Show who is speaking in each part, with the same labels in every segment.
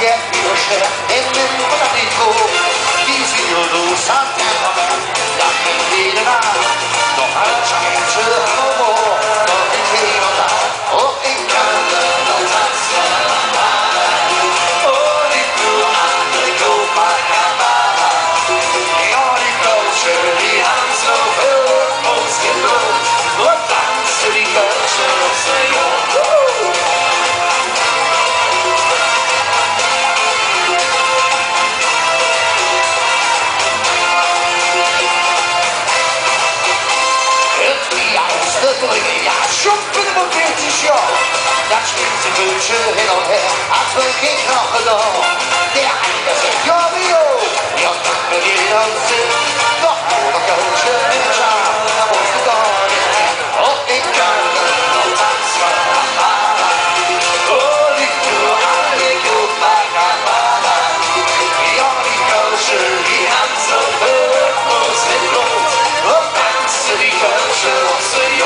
Speaker 1: 见有时连门不让你过，必须有路上天堂，让你的那多好像是好我，我的天哪，我一看了都难受。哦，你不爱的有白干嘛？你要你狗是你还是我我心中，我当时你狗是我。亲自不是黑老黑，村黑看到很多，你爱的是有没有？你要当个你的子，我不能够吃面上，那我是个人，我一个人都难受。哦，你不爱你就别干嘛啦，你要你就是你还是我是我，我当时你就是我是有。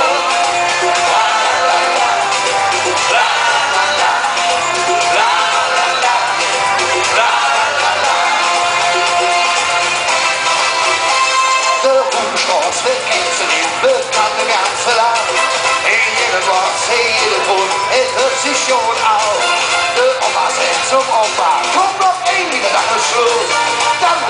Speaker 1: 是小岛，的欧巴山中欧巴，通过美丽的大树，当然